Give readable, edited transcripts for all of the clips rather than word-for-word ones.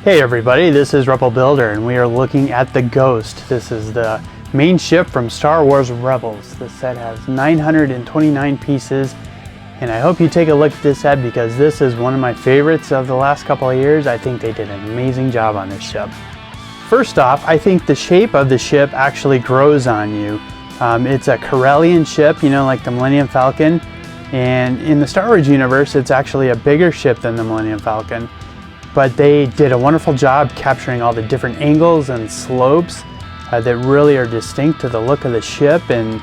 Hey everybody, this is Rebel Builder and we are looking at the Ghost. This is the main ship from Star Wars Rebels. This set has 929 pieces and I hope you take a look at this set because this is one of my favorites of the last couple of years. I think they did an amazing job on this ship. First off, I think the shape of the ship actually grows on you. It's a Corellian ship, you know, like the Millennium Falcon, and in the Star Wars universe it's actually a bigger ship than the Millennium Falcon. But they did a wonderful job capturing all the different angles and slopes that really are distinct to the look of the ship, and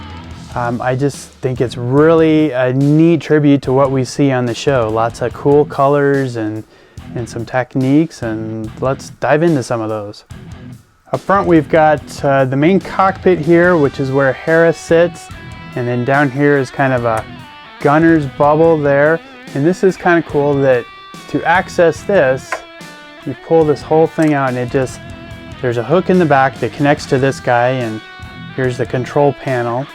I just think it's really a neat tribute to what we see on the show. Lots of cool colors and some techniques, and let's dive into some of those. Up front we've got the main cockpit here, which is where Hera sits, and then down here is kind of a gunner's bubble there, and this is kind of cool that to access this, you pull this whole thing out and there's a hook in the back that connects to this guy, and here's the control panel.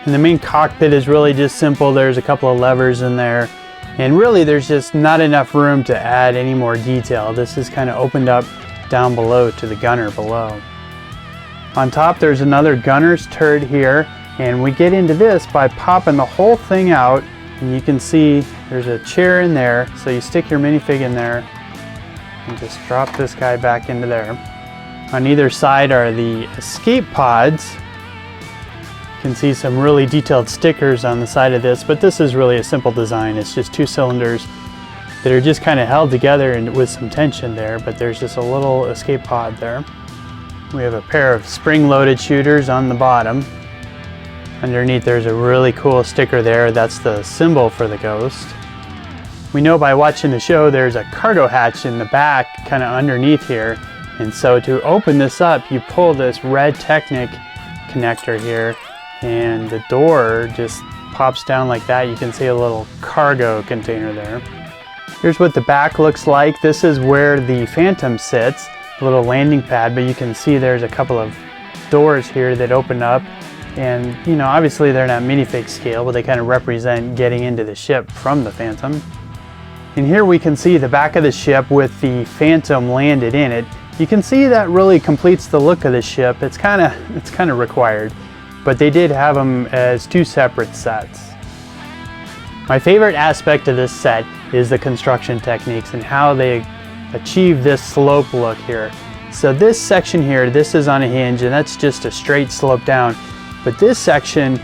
And the main cockpit is really just simple. There's a couple of levers in there, and really there's just not enough room to add any more detail. This is kind of opened up down below to the gunner below. On top there's another gunner's turret here, and we get into this by popping the whole thing out. And you can see there's a chair in there, so you stick your minifig in there and just drop this guy back into there. On either side are the escape pods. You can see some really detailed stickers on the side of this, but this is really a simple design. It's just two cylinders that are just kind of held together and with some tension there, but there's just a little escape pod there. We have a pair of spring-loaded shooters on the bottom. Underneath there's a really cool sticker there. That's the symbol for the Ghost. We know by watching the show there's a cargo hatch in the back kind of underneath here, and so to open this up you pull this red Technic connector here and the door just pops down like that. You can see a little cargo container there. Here's what the back looks like. This is where the Phantom sits, a little landing pad, but you can see there's a couple of doors here that open up. And, you know, obviously they're not minifig scale, but they kind of represent getting into the ship from the Phantom. And here we can see the back of the ship with the Phantom landed in it. You can see that really completes the look of the ship. It's kind of required, but they did have them as two separate sets. My favorite aspect of this set is the construction techniques and how they achieve this slope look here. So this section here, this is on a hinge, and that's just a straight slope down. But this section,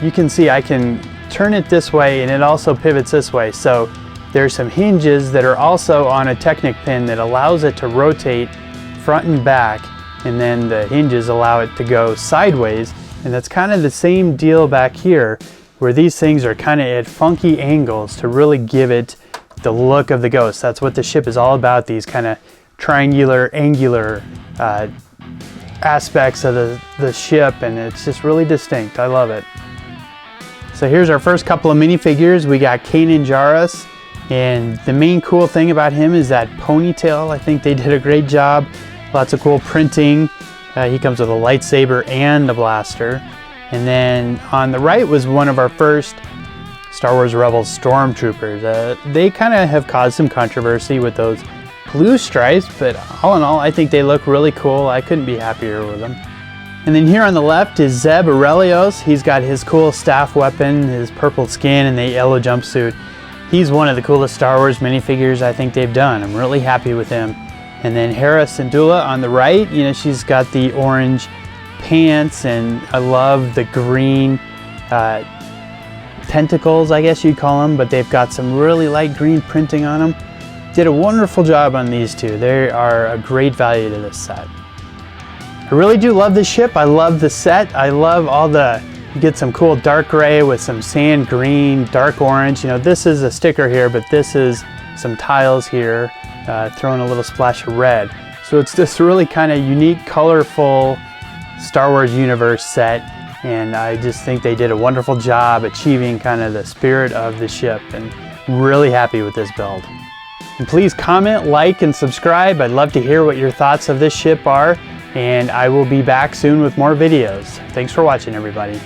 you can see I can turn it this way and it also pivots this way. So there's some hinges that are also on a Technic pin that allows it to rotate front and back, and then the hinges allow it to go sideways. And that's kind of the same deal back here, where these things are kind of at funky angles to really give it the look of the Ghost. That's what the ship is all about, these kind of triangular, angular aspects of the ship, and it's just really distinct. I love it. So here's our first couple of minifigures. We got Kanan Jarrus, and the main cool thing about him is that ponytail. I think they did a great job. Lots of cool printing. He comes with a lightsaber and a blaster. And then on the right was one of our first Star Wars Rebels stormtroopers. They kind of have caused some controversy with those blue stripes, but all in all I think they look really cool. I couldn't be happier with them. And then here on the left is Zeb Aurelios. He's got his cool staff weapon, his purple skin, and the yellow jumpsuit. He's one of the coolest Star Wars minifigures I think they've done. I'm really happy with him. And then Hera Syndulla on the right, you know, she's got the orange pants, and I love the green tentacles, I guess you'd call them, but they've got some really light green printing on them. Did a wonderful job on these two. They are a great value to this set. I really do love this ship. I love the set. I love all you get some cool dark gray with some sand green, dark orange. You know, this is a sticker here, but this is some tiles here, throwing a little splash of red. So it's this really kind of unique, colorful Star Wars universe set, and I just think they did a wonderful job achieving kind of the spirit of the ship, and really happy with this build. And please comment, like, and subscribe. I'd love to hear what your thoughts of this ship are, and I will be back soon with more videos. Thanks for watching, everybody.